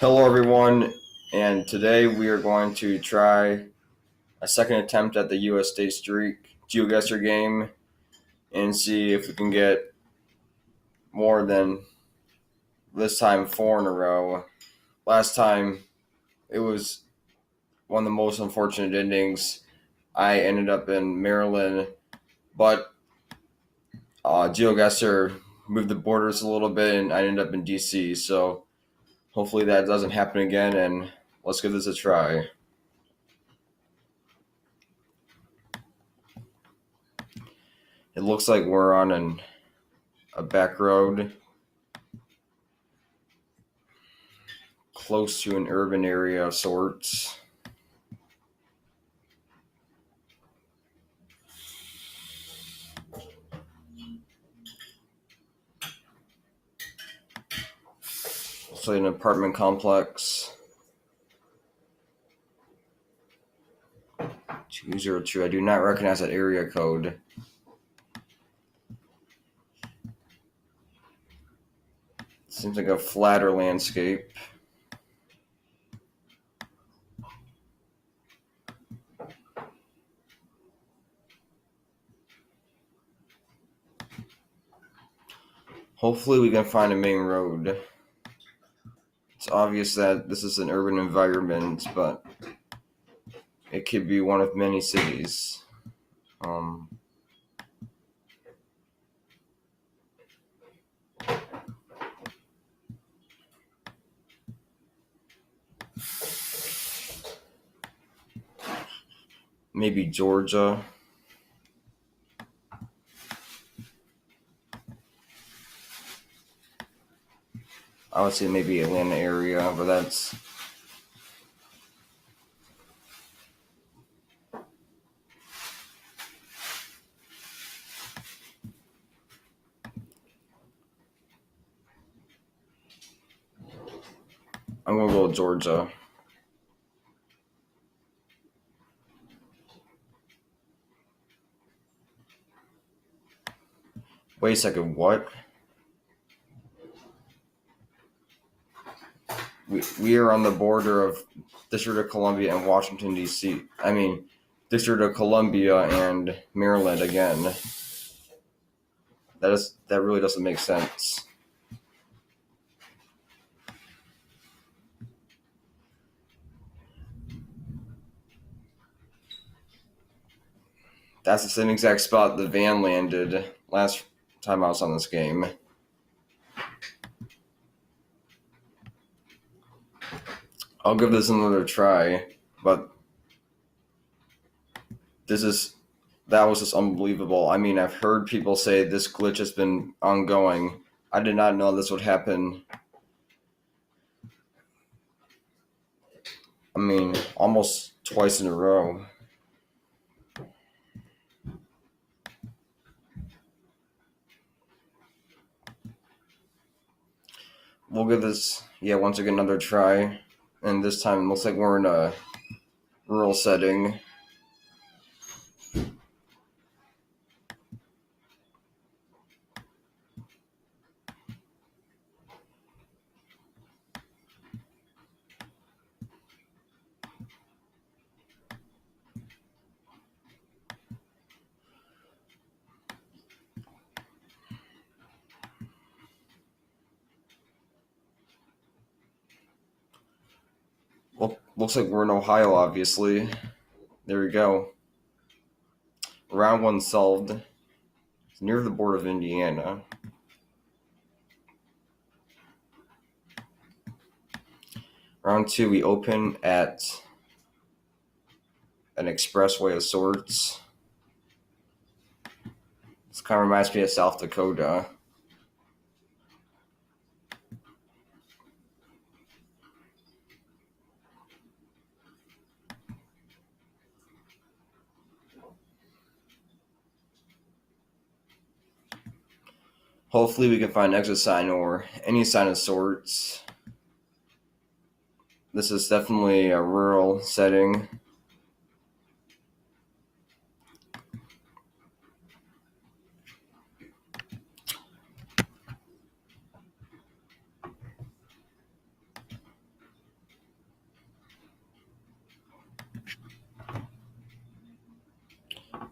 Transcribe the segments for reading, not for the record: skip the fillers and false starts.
Hello, everyone, and today we are going to try a second attempt at the U.S. State Streak Geoguessr game and see if we can get more than this time four in a row. Last time it was one of the most unfortunate endings. I ended up in Maryland, but Geoguessr moved the borders a little bit and I ended up in D.C., so hopefully that doesn't happen again, and let's give this a try. It looks like we're on a back road close to an urban area of sorts. So an apartment complex. 202. I do not recognize that area code. Seems like a flatter landscape. Hopefully we can find a main road. It's obvious that this is an urban environment, but it could be one of many cities. Um, Maybe Georgia. I would say maybe Atlanta area, but that's I'm gonna go with Georgia. Wait a second, what? We are on the border of District of Columbia and Washington D.C. District of Columbia and Maryland again. That really doesn't make sense. That's the same exact spot the van landed last time I was on this game. I'll give this another try, but this is that was just unbelievable. I've heard people say this glitch has been ongoing. I did not know this would happen. Almost twice in a row. We'll give this, once again, another try. And this time it looks like we're in a rural setting. Well, looks like we're in Ohio, obviously. There we go. Round one solved. It's near the border of Indiana. Round two, we open at an expressway of sorts. This kind of reminds me of South Dakota. Hopefully we can find an exit sign or any sign of sorts. This is definitely a rural setting.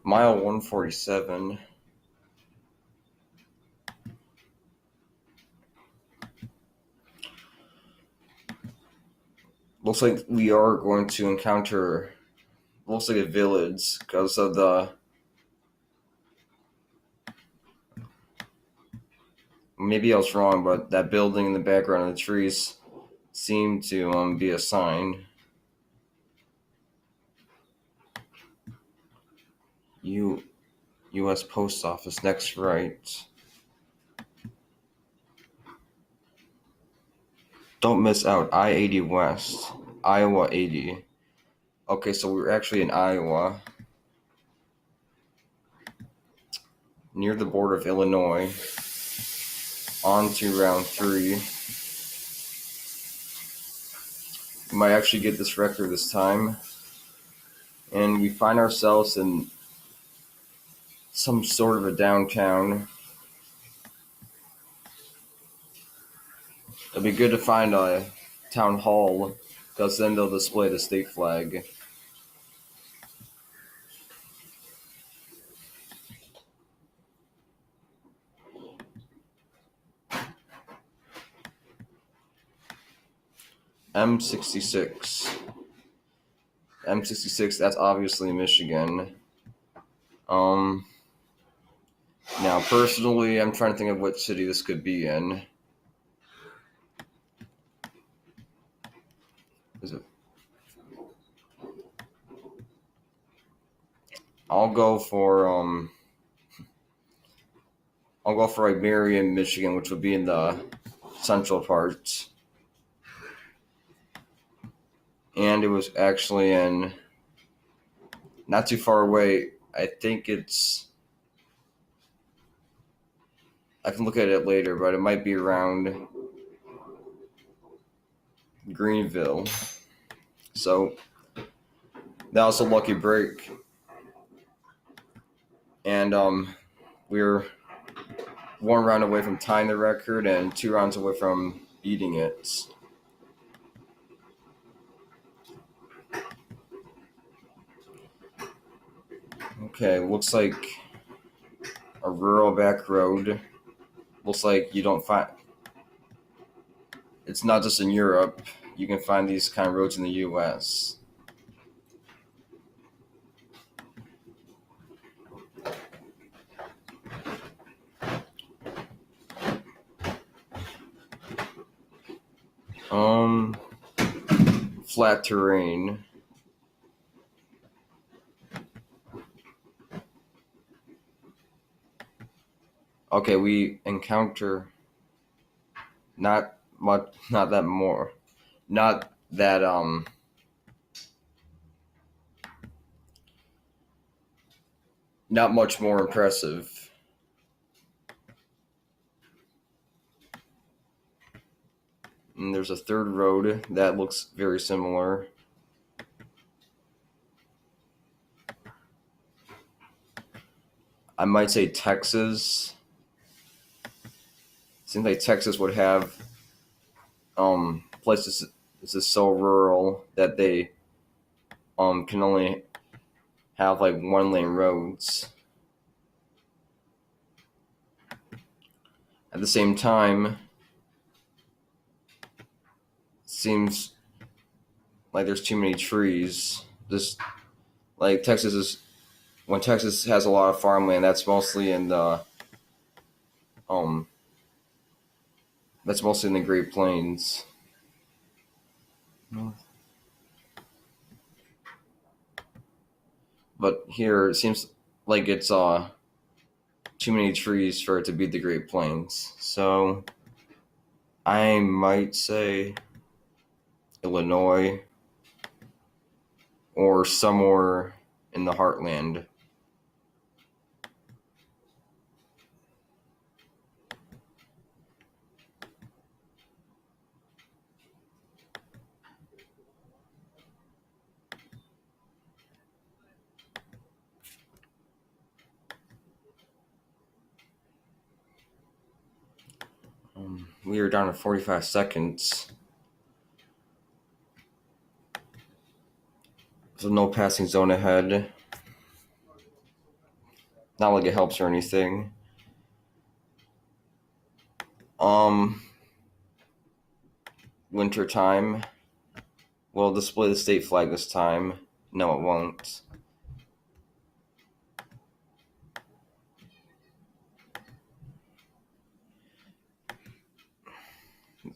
Mile 147. Looks like we are going to encounter, looks like a village because of the, maybe I was wrong, but that building in the background of the trees seemed to be a sign. U.S. Post Office, next right. Don't miss out, I-80 West, Iowa 80. Okay, so we're actually in Iowa, near the border of Illinois, on to round 3. We might actually get this record this time. And we find ourselves in some sort of a downtown. It'd be good to find a town hall, because then they'll display the state flag. M66. M66, that's obviously Michigan. Now, personally, I'm trying to think of what city this could be in. Is it? I'll go for like Marion, Michigan, which would be in the central part. And it was actually in, not too far away. I think it's, I can look at it later, but it might be around Greenville. So that was a lucky break. And we're 1 round away from tying the record and 2 rounds away from beating it. Okay, looks like a rural back road. Looks like you don't find, it's not just in Europe, you can find these kind of roads in the US. Flat terrain. Okay, we encounter not that not much more impressive. And there's a third road that looks very similar. I might say Texas. Seems like Texas would have places. This is so rural that they can only have like 1-lane roads. At the same time, seems like there's too many trees. Just like Texas is, when Texas has a lot of farmland, that's mostly in the Great Plains. But here it seems like it's too many trees for it to be the Great Plains. So I might say Illinois or somewhere in the heartland. We are down to 45 seconds. So no passing zone ahead. Not like it helps or anything. Um, Winter time. Will it display the state flag this time? No, it won't.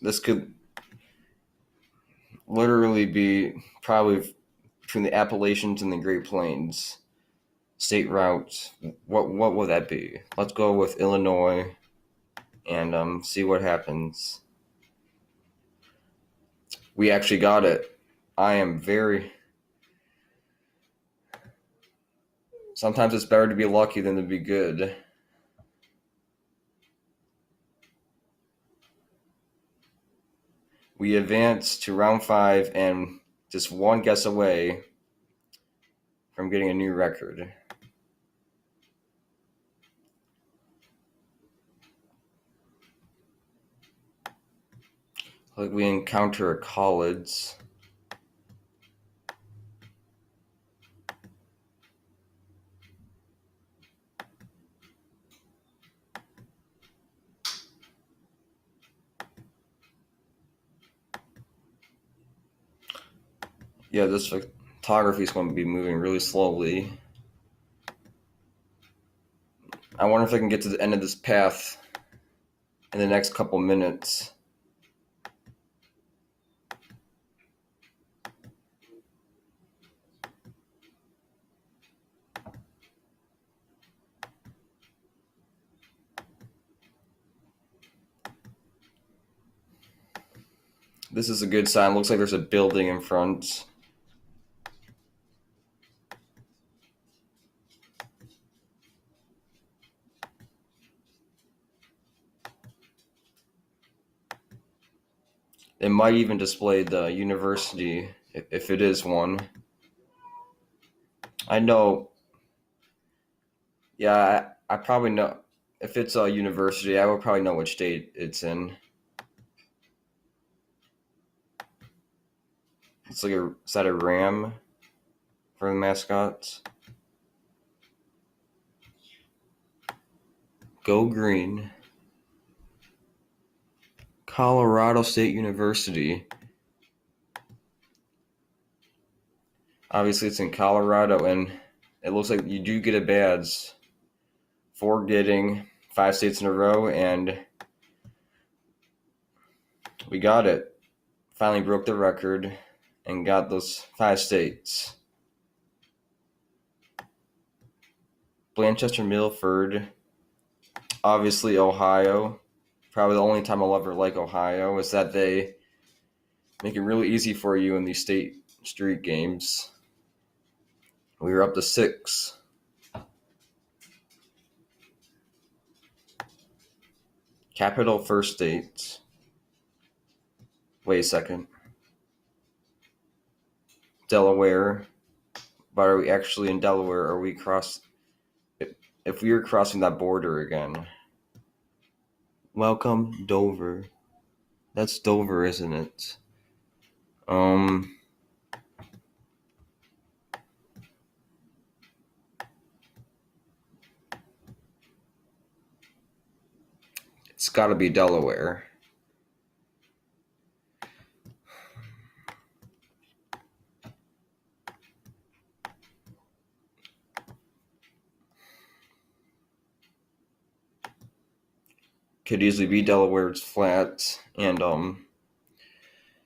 This could literally be probably between the Appalachians and the Great Plains. State routes. What would that be? Let's go with Illinois and see what happens. We actually got it. I am very. Sometimes it's better to be lucky than to be good. We advanced to round 5 and just one guess away from getting a new record. Like we encounter a college. Yeah, this photography is going to be moving really slowly. I wonder if I can get to the end of this path in the next couple minutes. This is a good sign. Looks like there's a building in front. It might even display the university if it is one. I know. Yeah, I probably know. If it's a university, I would probably know which state it's in. It's like is that a ram for the mascots? Go green. Colorado State University. Obviously, it's in Colorado, and it looks like you do get a badge for getting 5 states in a row, and we got it. Finally broke the record and got those 5 states. Blanchester, Milford, obviously Ohio. Probably the only time I'll ever like Ohio is that they make it really easy for you in these state street games. We were up to 6. Capital first state. Wait a second. Delaware. But are we actually in Delaware? Or are we if we were crossing that border again? Welcome, Dover. That's Dover, isn't it? It's got to be Delaware. Could easily be Delaware. It's flat, and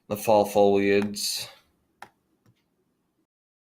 the fall foliage.